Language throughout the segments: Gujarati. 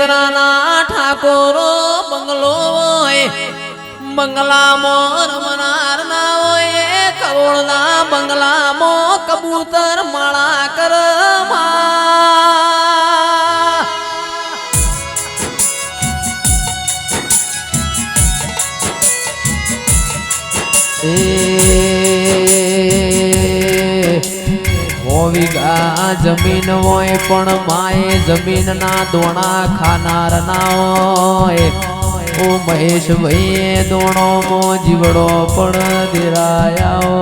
અંતરાના ઠાકોરો બંગલો હોય બંગલામાં રમનાર ના હોય કરોડના બંગલામાં કબૂતર માળા કરમાં વીઘા જમીન હોય પણ માએ જમીન ના દોણા ખાનાર ના હોય ઓ મહેશ ભાઈ દોણો મો જીવડો પણ દેરાયા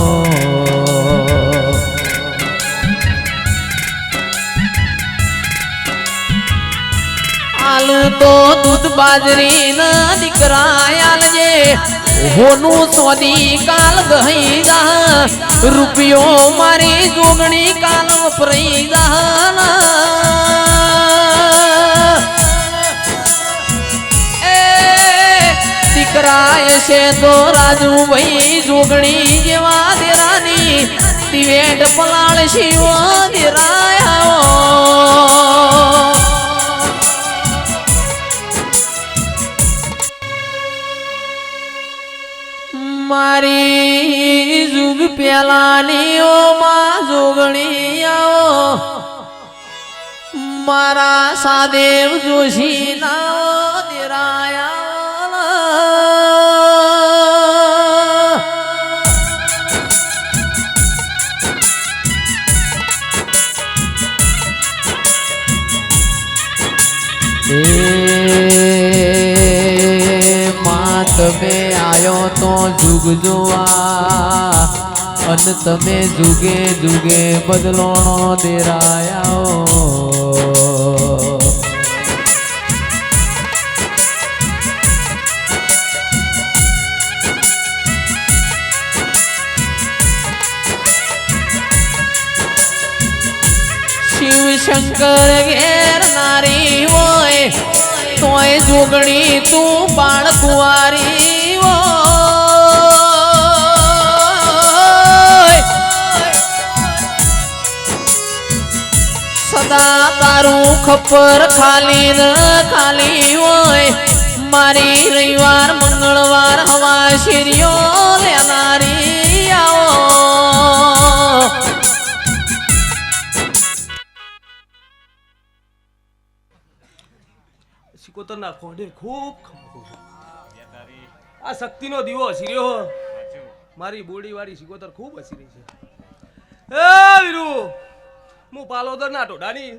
આલુ તો દૂધ બાજરી ના દીકરા આલજે હોનું સોદી કાલ ગઈ જા રૂપિયો મારી જોગણી કાલ વપરાઈ જા એ દીકરા છે તો રાજુ ભાઈ જોગણી જેવા દેરાની દિવેટ પલાળ શિવો દેરાયા મારી જુગ પેલાની ઓ માં જોગણી આવો મારા સાદેવ જોશી ના દેરાયા તમે આયો તો જુગ જોવા અન તમે જુગે જુગે બદલોણો દેરાયા શિવ શંકર ઘેર નારી હોય તોય જોગણી તું બાળ કુંવારી સદા તારું ખપ્પર ખાલી ન ખાલી હોય મારી રવિવાર મંગળવાર હવા શેરીઓ લેનારી આવો સિકોતરના ખોડે ખૂબ આ શક્તિનો દીવો હસી રહ્યો મારી બોડી વાળી સિકોતર ખૂબ હસી રહી છે એ વીરુ હું પાલોદર ના ટોડાની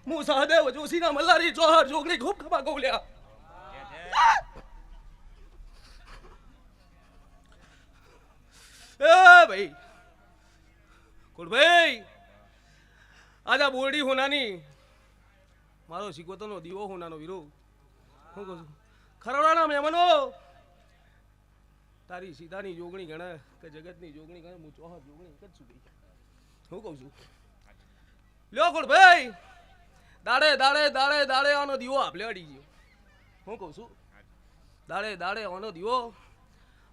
હું સહદેવ જોશીના મલ્હારી ચોહર જોગણી ખૂબ ખબા ગોલ્યા એ ભાઈ કોણ ભાઈ આજા બોડી હોનાની મારો સિકોતરનો દીવો હોનાનો વીરુ હું કહું છું ખરવડાના મહેમાનો તારી સીધાની જોગણી ગણે કે જગતની જોગણી ગણે હું ચોહર જોગણી કરશું ગઈ હું કહું છું લ્યો કોણ ભાઈ દાડે દાડે દાડે દાડે આનો દીવો આપલે અડી ગયો હું કહું છું દાડે દાડે આનો દીવો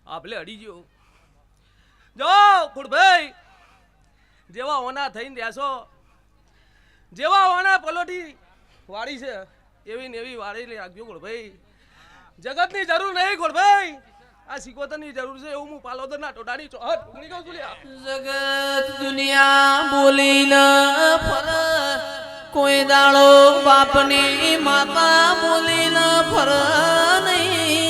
આપલે અડી ગયો જો કોણ ભાઈ જેવા ઓના થઈને દેશો જેવા ઓના પલોટી વાળી છે એવી ને એવી વાળી રાખજો ગોળભાઈ જગતની જરૂર નહીં ગોળભાઈ આ સિકોતરની જરૂર છે એવું હું પાલોદરના ટોડાની ચોહર ઉગણી કહું છું જગત દુનિયા બોલી ન ફર કોઈ દાડો બાપની માતા બોલી ન ફર નહીં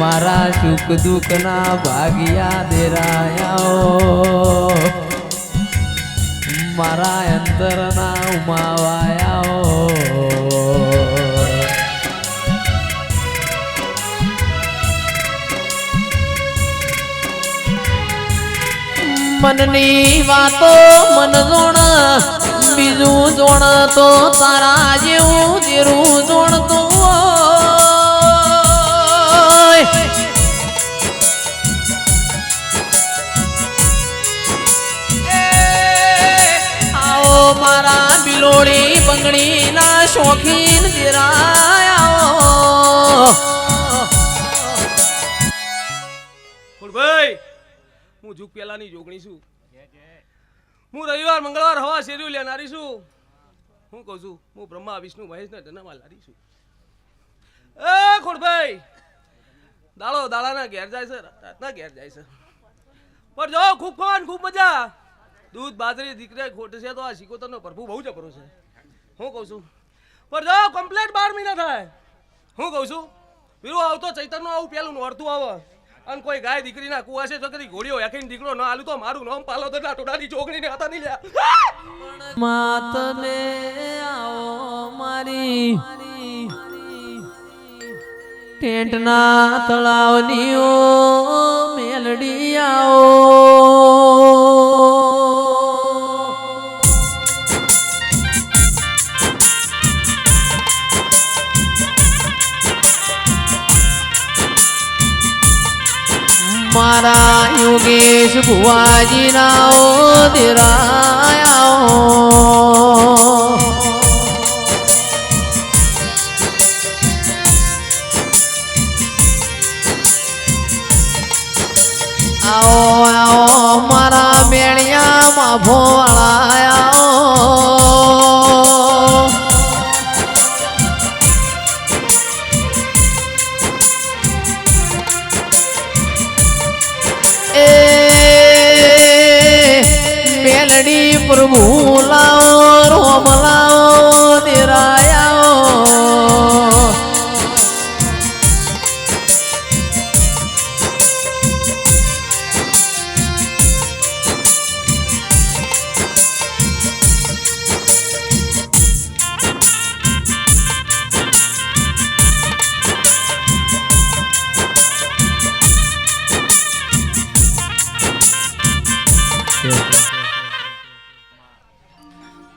મારા સુખ દુઃખ ના ભાગ્યા દેરાયા મારા અંતર ના ઉમાવાયા મનની વાતો મન જોણ બીજું જોણ તો તારા જેવું દેરું જોણતું મારા બિલોડી બંગડીના શોખીન દેરાયા ભાઈ હું જુગ પેલાની જોગણી છું. હું રવિવાર મંગળવાર હવા શેર્યું લેનારી છું. હું કહું છું હું બ્રહ્મા વિષ્ણુ મહેશ ને ધનમાં લારી છું. એ ખોડભાઈ દાડો દાડાના ઘેર જાય છે, રાતના ઘેર જાય છે. પણ જો ખૂબ ખાન ખૂબ મજા. દૂધ બાજરી દીકરે ખોટ છે તો આ સિકોતરનો પ્રભુ બહુ જબરો છે. હું કહું છું પણ જો કમ્પ્લેટ 12 મહિના થાય. હું કહું છું વીરો આવતો ચૈતરનો આવું પેલું નોરતું આવે અને કોઈ ગાય દીકરીના કુવા છે તો કદી ઘોડીઓ યાકીને દીકરો ન આલું તો મારું નામ પાલો તો ટોડાની ચોકડીને હતા નહીં લ્યા. માતને આવો મારી ટેન્ટના તળાવની ઓ મેલડી આવો મારા યોગેશ ભુવાજી ના ઓ દેરાયા આવો આવો મારા મેળિયામાં ભોળાયા મેલડી પ્રભુ લાવો રોમ લાવો દેરાયા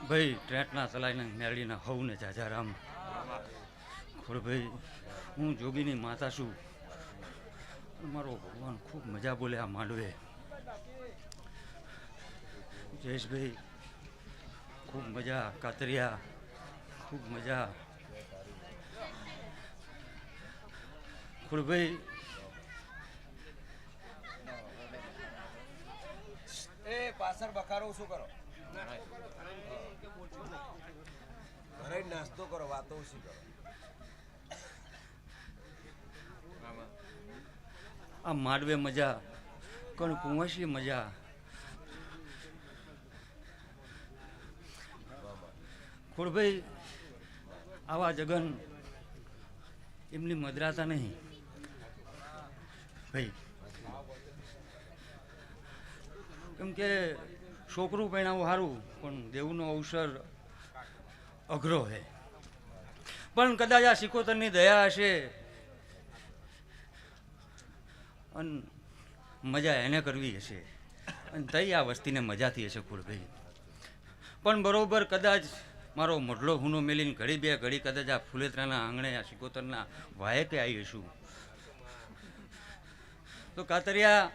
ભાઈ ટ્રેટના ચલાવીને મેળીને હવને જાજારામ ખોડભાઈ હું જોગીની માતા છું. મારો ભગવાન ખૂબ મજા બોલે આ માંડવે. જયેશભાઈ ખૂબ મજા, કાતરિયા ખૂબ મજા. ખોડભાઈ એ પાછળ બખારો શું કરો? ઘરે નાસ્તો કરો, વાતો ઓછી કરો. આ માંડવે મજા, કણ કુંવશી મજા. ખોડભાઈ આવા જગન એમની મદરાતા નહીં ભાઈ. કેમ કે છોકરું પહેણાવું સારું પણ દેવનો અવસર અઘરો છે. પણ કદાચ આ સિકોતરની દયા હશે અને મજા એને કરવી હશે અને તઈ આ વસ્તીને મજાથી હશે ખોડભાઈ. પણ બરોબર કદાચ મારો મોઢલો હુનો મેલીને ઘડી બે ઘડી કદાચ આ ફુલેતરાના આંગણે આ સિકોતરના વાયે કે આવી હશું તો કાતરિયા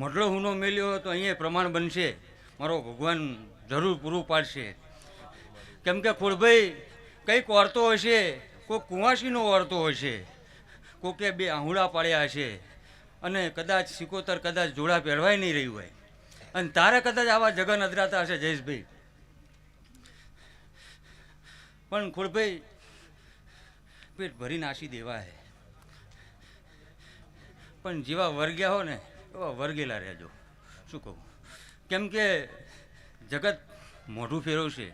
મોઢલો હુનો મેલ્યો તો અહીંયા પ્રમાણ બનશે. મારો ભગવાન જરૂર પૂરું પાડશે. કેમ કે ખોડભાઈ કંઈક ઓરતો હશે, કોઈ કુંવાસીનો ઓરતો હશે, કોકે બે આહુડા પાડ્યા હશે અને કદાચ સિકોતર કદાચ જોડા પહેરવાય નહીં રહ્યું હોય અને તારે કદાચ આવા જગન અદરાતા હશે જયેશભાઈ. પણ ખોડભાઈ પેટ ભરી નાસી દેવા હે. પણ જેવા વર્ગ્યા હો ને એવા વર્ગેલા રહેજો. શું કહું? કેમ કે જગત મોઢું ફેરવશે,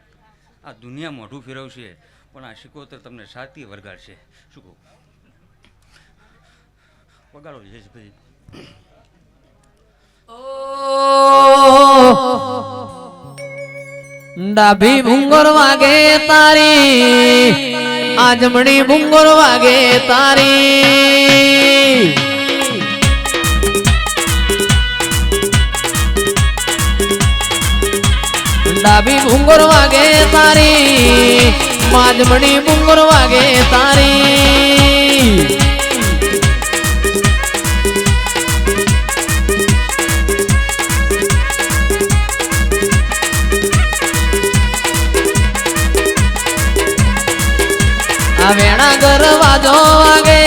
આ દુનિયા મોઢું ફેરવશે પણ આ સિકોતર તમને સાચી વરગાડશે. શું કહું? વગાડો જયેશભાઈ. ડાભી ભૂંગર વાગે તારી, આજમણી ભૂંગર વાગે તારી. ડાભી ભૂંગર વાગે તારી, આજમણી ભૂંગર વાગે તારી. આ વેણા ઘર વાજો વાગે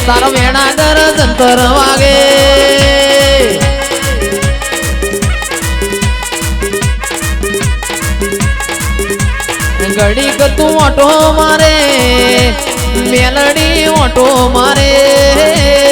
તારો વેણા ઘર જંતર વાગે ઘડીક તું ઓટો મારે મેલડી ઓટો મારે